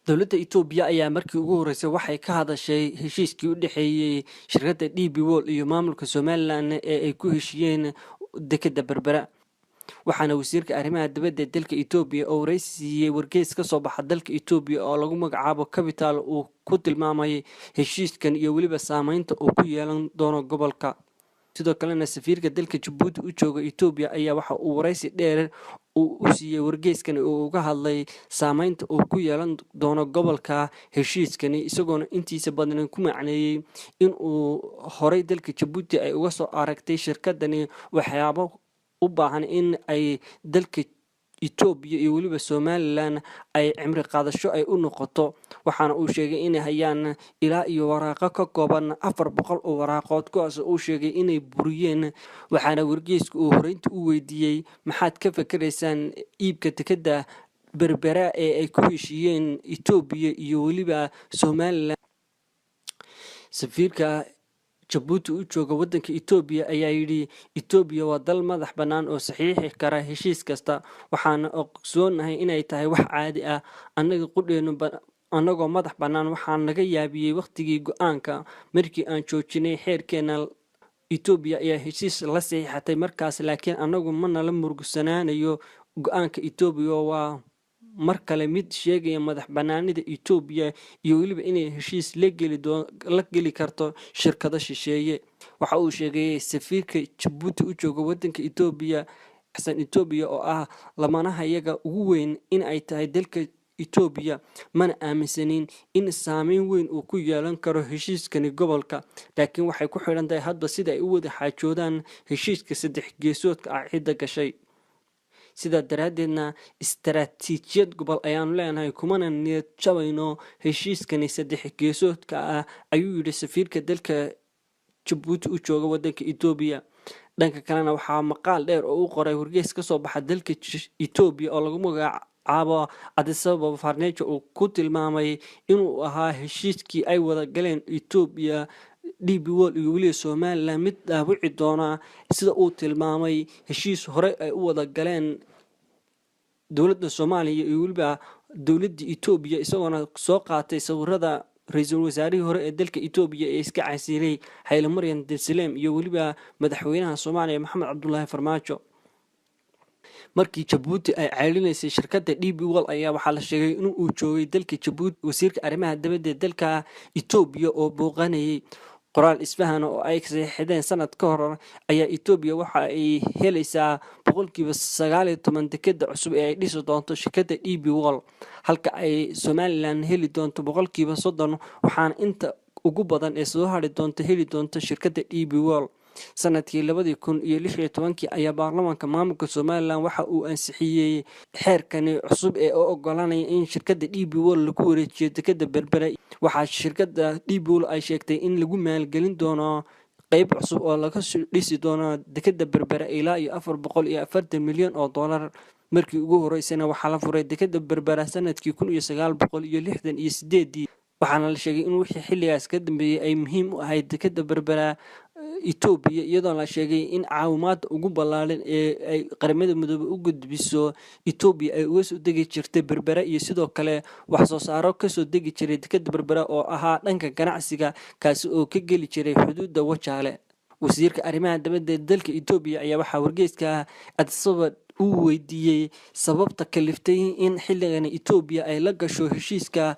dowladda Itoobiya ayaa markii ugu horeysay waxay ka hadashay heshiiskii u dhaxeeyay shirkadda DP World iyo maamulka Somaliland ee ay ku heshiiyeen dekedda Berbera. waxaana wasiirka arrimaha dibadda dalka Itoobiya oo wareysiiyay wargeys ka soo baxa dalka Itoobiya oo lagu magacaabo Capital uu ku tilmaamay heshiiskan iyo weliba saameynta uu ku yeelan doono gobolka. sidoo kalena safiirka dalka Djibouti u jooga Itoobiya ayaa waxa uu wareysi dheer u siiyay wargeyskan oo uga hadlay saameynta uu ku yeelan doono gobolka heshiiskani isagoona intiisa badan ku macneeyay in uu horay dalka Djibouti ay uga soo aragtay shirkadani waxyaabo u baahan in ay dalka Itoobiya iyo weliba Somaliland ay cimri qaadasho ay u noqoto. waxaana uu sheegay in hayaan ilaa iyo waraaqo ka kooban 400 oo waraaqood kuwaas uu sheegay inay buriyeen. waxaana wargeysku uu horeynta u weydiiyay maxaad ka fikiraysaan iibka dekedda Berbera ee ay ku heshiiyeen Itoobiya iyo weliba Somaliland. safiirka Djibouti u jooga wadanka Itoobiya ayaa yiri Itoobiya waa dal madax bannaan oo saxiixi kara heshiis kasta. waxaan ogsoonahay inay tahay wax caadi ah annaga qudheenu annagoo madax bannaan waxaan naga yaabiyay waqtigii go'aanka markii aan joojinay xeerkeena. Itoobiya ayaa heshiis la saxiixatay markaas laakiin annagu ma nala murugsanaanayo go'aanka Itoobiya waa mar kale mid sheegaya madax bannaanida Itoobiya iyo weliba inay heshiis la geli karto shirkado shisheeye. waxa uu sheegay safiirka Djibouti u jooga wadanka Itoobiya xasan Itoobiya oo ah lamanaha iyaga ugu weyn in ay tahay dalka Itoobiya mana aaminsanin in saameyn weyn uu ku yeelan karo heshiiskani gobolka laakiin waxay ku xiran tahay hadba sida ay u wada xaajoodaan heshiiska saddex geesoodka ah cidda gashay. sida daradeedna istaraatiijiyad gobol ayaan leenahay kumana niyad jabayno heshiiskani saddex geesoodka ah ayuu yiri safiirka dalka Djibouti u jooga wadanka Itoobiya. dhanka kalena waxaa maqaal dheer oo uu qoray wargeys ka soo baxa dalka Itoobiya oo lagu magacaabo Addis Ababa Farneejo uu ku tilmaamay inuu ahaa heshiiskii ay wada galeen Itoobiya DP World iyo weliba Somaliland mid dhaawici doona sida uu tilmaamay heshiis hore ay u wada galeen dowladda Soomaaliya iyo weliba dowladda Itoobiya isagoona soo qaatay sawirada ra'iisul wasaarihii hore ee dalka Itoobiya ee iska casilay Haile Mariam Desalegn iyo weliba madaxweynaha Soomaaliya Maxamed Cabdullaahi Farmaajo. markii Djibouti ay ceelinaysay shirkadda DP World ayaa waxaa la sheegay in uu joogay dalka Djibouti wasiirka arrimaha dibadda dalka Itoobiya oo booqanayay. qoraal isfahan oo ay saxiixdeen sanad ka hor ayaa Itoobiya waxa ay helaysaa 19% dekedda cusub ee ay dhisi doonto shirkadda DP World halka ay Somaliland heli doonto 30%. waxaana inta ugu badan ee soo hari doonto heli doonto shirkadda DP World. sanadkii 2016 ayaa baarlamaanka maamulka Somaliland waxa uu ansixiyay xeerkani cusub ee oo oggolaanaya in shirkadda DP World lagu wareejiyo dekedda Berbera. waxaa shirkadda DP World ay sheegtay in lagu maalgelin doono qayb cusub oo laga dhisi doono dekedda Berbera ilaa iyo 440 milyan oo dollar. markii ugu horeysayna waxaa la furay dekedda Berbera sanadkii 1968 waxaana la sheegay in wixii xilligaas ka dambeeyay ay muhiim u ahayd dekedda Berbera Itoobiya iyadoo la sheegay in caawimaadda ugu ballaaran ee ay qaramada midoobay u gudbiso Itoobiya ay uga soo degi jirtay Berbera iyo sidoo kale wax soo saaro ka soo degi jiray dekedda Berbera oo ahaa dhanka ganacsiga kaasi oo ka geli jiray xuduudda Wajaale. wasiirka arrimaha dibadda dalka Itoobiya ayaa waxa wargeyska Addis Ababa uu weydiiyay sababta kaliftay in xilligan Itoobiya ay la gasho heshiiska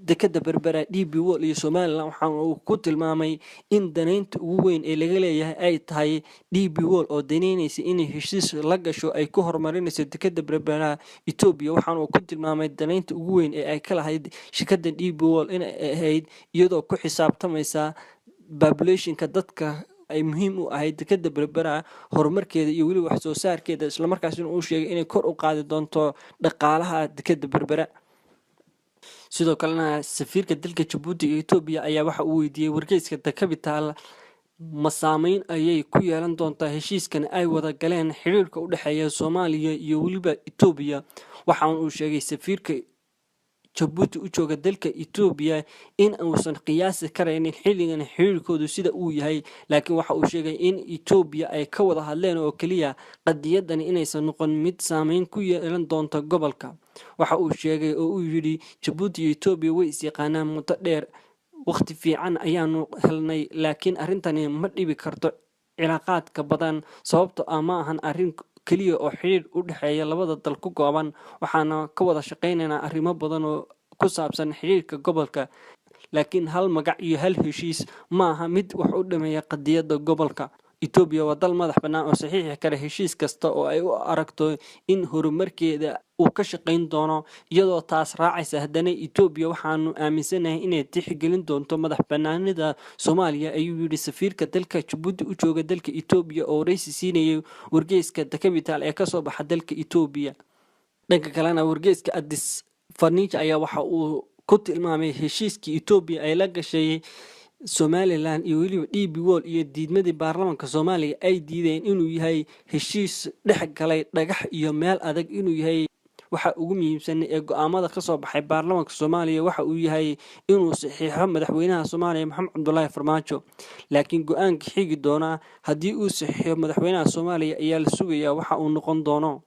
dekedda Berbera DP World iyo Somaliland. waxaan uu ku tilmaamay in danaynta ugu weyn ee laga leeyahay ay tahay DP World oo danaynaysa in heshiis la gasho ay ku horumarinayso dekedda Berbera Itoobiya. waxaan uu ku tilmaamay danaynta ugu weyn ee ay ka lahayd shirkadda DP World in ay ahayd iyadoo ku xisaabtamaysa populationka dadka ay muhiim u ahayd dekedda Berbera horumarkeeda iyo weli wax soo saarkeeda isla markaasina uu sheegay inay kor u qaadi doonto dhaqaalaha dekedda Berbera. sidoo kalena safiirka dalka Djibouti iyo Itoobiya ayaa waxa uu weydiiyay wargeyska The Capital ma saameyn ayay ku yeelan doontaa heshiiskan ay wada galeen xiriirka u dhaxeeya Soomaaliya iyo weliba Itoobiya. waxaan uu sheegay safiirka Jabuuti u jooga dalka Itoobiya in uusan qiyaasi karaynin xilligan xiriirkoodu sida uu yahay, laakiin waxa uu sheegay in Itoobiya ay ka wada hadleen oo kaliya qadiyadan inaysan noqon mid saameyn ku yeelan doonta gobolka. Waxa uu sheegay oo uu yidhi Jabuuti iyo Itoobiya way is yaqaanaan muddo dheer, waqti fiican ayaanu helnay, laakiin arrintani ma dhibi karto cilaaqaadka badan sababtoo ah ma ahan arrin kaliya oo xiriir u dhexeeya labada dal ku kooban, waxaana ka wada shaqaynaynaa arrimo badan oo ku saabsan xiriirka gobolka, laakiin hal magac iyo hal heshiis ma aha mid wax u dhameeya qadiyadda gobolka. Itoobiya waa dal madax bannaan oo saxiixi kara heshiis kasta oo ay u aragto in horumarkeeda uu ka shaqayn doono. Iyadoo taas raacaysa, haddana Itoobiya waxaanu aaminsanahay inay tixgelin doonto madax bannaanida Soomaaliya, ayuu yidhi safiirka dalka Jabuuti u jooga dalka Itoobiya oo wareysi siinayay wargeyska The Capital ee ka soo baxa dalka Itoobiya. Dhanka kalena, wargeyska Addis Furniture ayaa waxa uu ku tilmaamay heshiiskii Itoobiya ay la gashay Somaliland iyo weliba DP World iyo diidmadii baarlamaanka Soomaaliya ay diideen inuu yahay heshiis dhex galay dhagax iyo meel adag inuu yahay waxa ugu muhiimsan ee go'aamada ka soo baxay baarlamaanka Soomaaliya waxa uu yahay inuu saxiixo madaxweynaha Soomaaliya Maxamed Cabdullaahi Farmaajo, laakiin go'aanka xigi doona haddii uu saxiixo madaxweynaha Soomaaliya ayaa la sugayaa waxa uu noqon doono.